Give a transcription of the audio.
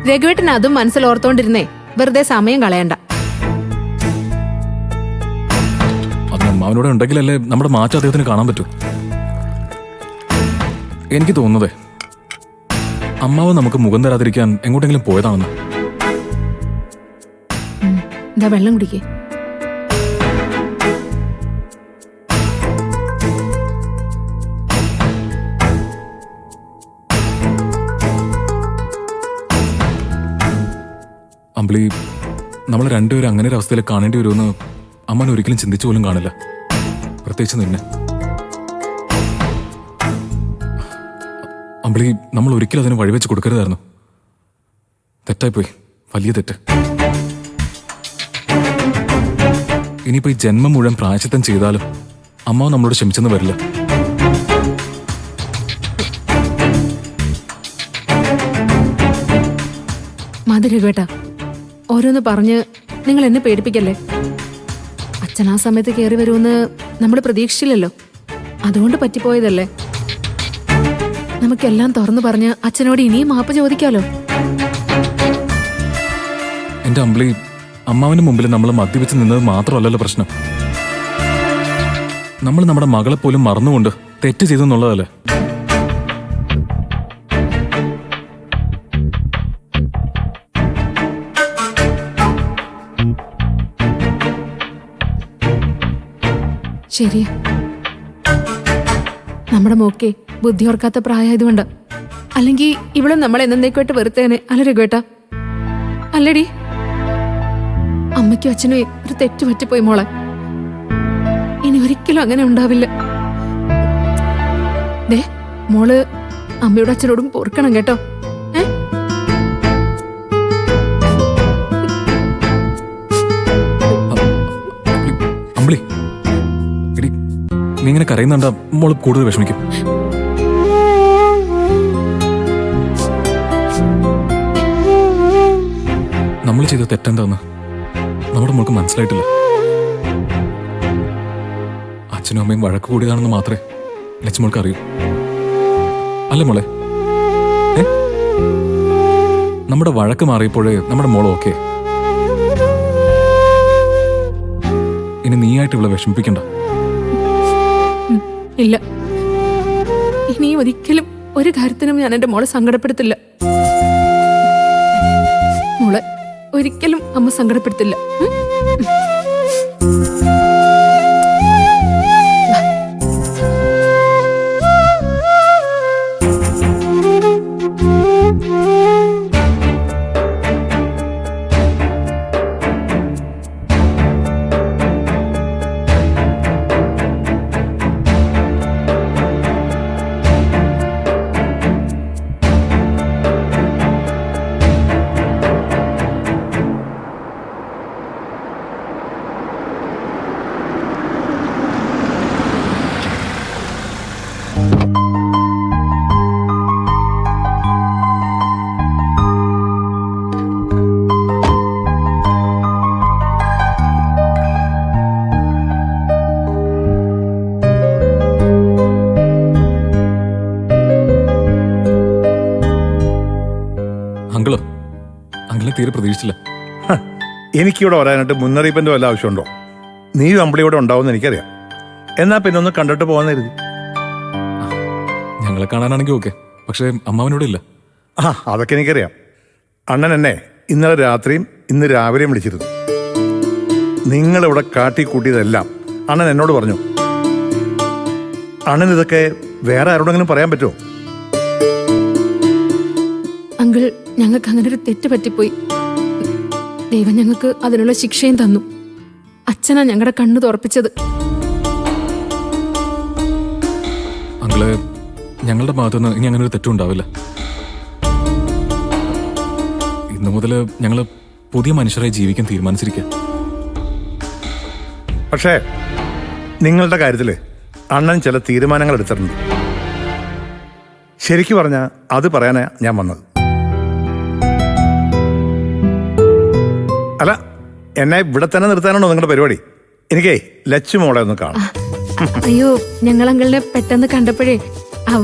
രഘുവേട്ടൻ അതും മനസ്സിലോർത്തോണ്ടിരുന്നേ വെറുതെ സമയം കളയണ്ട. അമ്മാവനോട് ഉണ്ടെങ്കിലല്ലേ നമ്മുടെ മാറ്റം അദ്ദേഹത്തിന് കാണാൻ പറ്റൂ. എനിക്ക് തോന്നുന്നതേ അമ്മാവ് നമുക്ക് മുഖം തരാതിരിക്കാൻ എങ്ങോട്ടെങ്കിലും പോയതാണെന്ന്. എന്താ വെള്ളം കുടിക്കേ. അമ്പിളി, നമ്മൾ രണ്ടുപേരും അങ്ങനെ ഒരു അവസ്ഥയിൽ കാണേണ്ടി വരുമെന്ന് അമ്മൻ ഒരിക്കലും ചിന്തിച്ചു പോലും കാണില്ല, പ്രത്യേകിച്ച് നിന്നെ. അമ്പിളി, നമ്മൾ ഒരിക്കലും അതിന് വഴിവെച്ച് കൊടുക്കരുതായിരുന്നു. തെറ്റായിപ്പോയി, വലിയ തെറ്റ്. ഇനിയിപ്പോ ഈ ജന്മം മുഴുവൻ പ്രായശ്ചിത്തം ചെയ്താലും അമ്മാവ് നമ്മളോട് ക്ഷമിച്ചെന്ന് വരില്ല. മതി രഘുവേട്ട, ഓരോന്ന് പറഞ്ഞ് നിങ്ങൾ എന്നെ പേടിപ്പിക്കല്ലേ. അച്ഛൻ ആ സമയത്ത് കയറി വരുമെന്ന് നമ്മൾ പ്രതീക്ഷിച്ചില്ലല്ലോ, അതുകൊണ്ട് പറ്റിപ്പോയതല്ലേ. നമുക്കെല്ലാം തുറന്നു പറഞ്ഞ് അച്ഛനോട് ഇനിയും മാപ്പ് ചോദിക്കാലോ. എന്റെ അമ്പിളി, അമ്മാവിന് മുമ്പിൽ നമ്മൾ മദ്യപിച്ച് നിന്നത് മാത്രമല്ലല്ലോ പ്രശ്നം. നമ്മൾ നമ്മുടെ മകളെ പോലും മറന്നുകൊണ്ട് തെറ്റ് ചെയ്തെന്നുള്ളതല്ലേ. ശരി, നമ്മുടെ മോക്കെ ബുദ്ധി ഓർക്കാത്ത പ്രായമായതുകൊണ്ട്. അല്ലെങ്കിൽ ഇവിടെ നമ്മൾ എന്നേക്കുമായിട്ട് വെറുത്തേനെ അല്ല രഘുവേട്ട. അല്ലടി, അമ്മയ്ക്കും അച്ഛനും ഒരു തെറ്റ് പറ്റിപ്പോയി മോളെ. ഇനി ഒരിക്കലും അങ്ങനെ ഉണ്ടാവില്ല. ദേ മോള് അമ്മയോടും അച്ഛനോടും പൊറുക്കണം കേട്ടോ. അമ്പിളി, എടി, നീ ഇങ്ങനെ കരയുന്നുണ്ടാ മോള് കൂടുതൽ വിഷമിക്കും. നമ്മൾ ചെയ്ത തെറ്റെന്താന്ന് നമ്മുടെ മോൾക്ക് മനസ്സിലായിട്ടില്ല. അച്ഛനും അമ്മയും വഴക്ക് കൂടിയതാണെന്ന് മാത്രമേ ലക്ഷ്മോൾക്ക് അറിയൂ. അല്ല മോളെ, നമ്മുടെ വഴക്ക് മാറിയപ്പോഴേ നമ്മുടെ മോൾ ഓക്കെ. ഇനി നീയായിട്ട് ഇവിടെ വിഷമിപ്പിക്കണ്ട. ഇല്ല, ഇനി ഒരിക്കലും ഒരു കാര്യത്തിനും ഞാൻ എന്റെ മോളെ സങ്കടപ്പെടുത്തില്ല. മോളെ ഒരിക്കലും അമ്മ സങ്കടപ്പെടുത്തില്ല. തീരെ പ്രതീക്ഷിച്ചില്ല. എനിക്കിവിടെ വരാനായിട്ട് മുന്നറിയിപ്പിന്റെ വല്ല ആവശ്യമുണ്ടോ? നീയും അമ്പിളിയോടെ ഉണ്ടാവുമെന്ന് എനിക്കറിയാം. എന്നാ പിന്നെ ഒന്ന് കണ്ടിട്ട് പോകാൻ കരുതി. ഞങ്ങളെ കാണാനാണെങ്കിൽ ഓക്കെ, പക്ഷേ അമ്മാവനോടെ ഇല്ല. അതൊക്കെ എനിക്കറിയാം. അണ്ണൻ എന്നെ ഇന്നലെ രാത്രിയും ഇന്ന് രാവിലെയും വിളിച്ചിരുന്നു. നിങ്ങളിവിടെ കാട്ടിക്കൂട്ടിയതെല്ലാം അണ്ണൻ എന്നോട് പറഞ്ഞു. അണ്ണൻ ഇതൊക്കെ വേറെ ആരോടെങ്കിലും പറയാൻ പറ്റുമോ? അങ്കിൾ, ഞങ്ങൾക്ക് അങ്ങനെ ഒരു തെറ്റ് പറ്റിപ്പോയി. ദൈവം ഞങ്ങൾക്ക് അതിനുള്ള ശിക്ഷയും തന്നു. അച്ഛനാ ഞങ്ങളുടെ കണ്ണു തുറപ്പിച്ചത്. അങ്കിള്, ഞങ്ങളുടെ ഭാഗത്തുനിന്ന് ഇനി അങ്ങനെ ഒരു തെറ്റും ഉണ്ടാവില്ല. ഇന്നു മുതൽ ഞങ്ങള് പുതിയ മനുഷ്യരായി ജീവിക്കാൻ തീരുമാനിച്ചിരിക്കുക. പക്ഷേ നിങ്ങളുടെ കാര്യത്തില് അണ്ണൻ ചില തീരുമാനങ്ങൾ എടുത്തിട്ടുണ്ട്. ശരിക്കു പറഞ്ഞാൽ അത് പറയാനാ ഞാൻ വന്നത്. അല്ല, എന്നെ ഇവിടെ തന്നെ നിർത്താനാണോ നിങ്ങളുടെ പരിപാടി? എനിക്കേ ലച്ചു മോളെ ഒന്ന് കാണാം. അയ്യോ, ഞങ്ങൾ അങ്കിളിനെ പെട്ടെന്ന് കണ്ടപ്പോഴേ ആ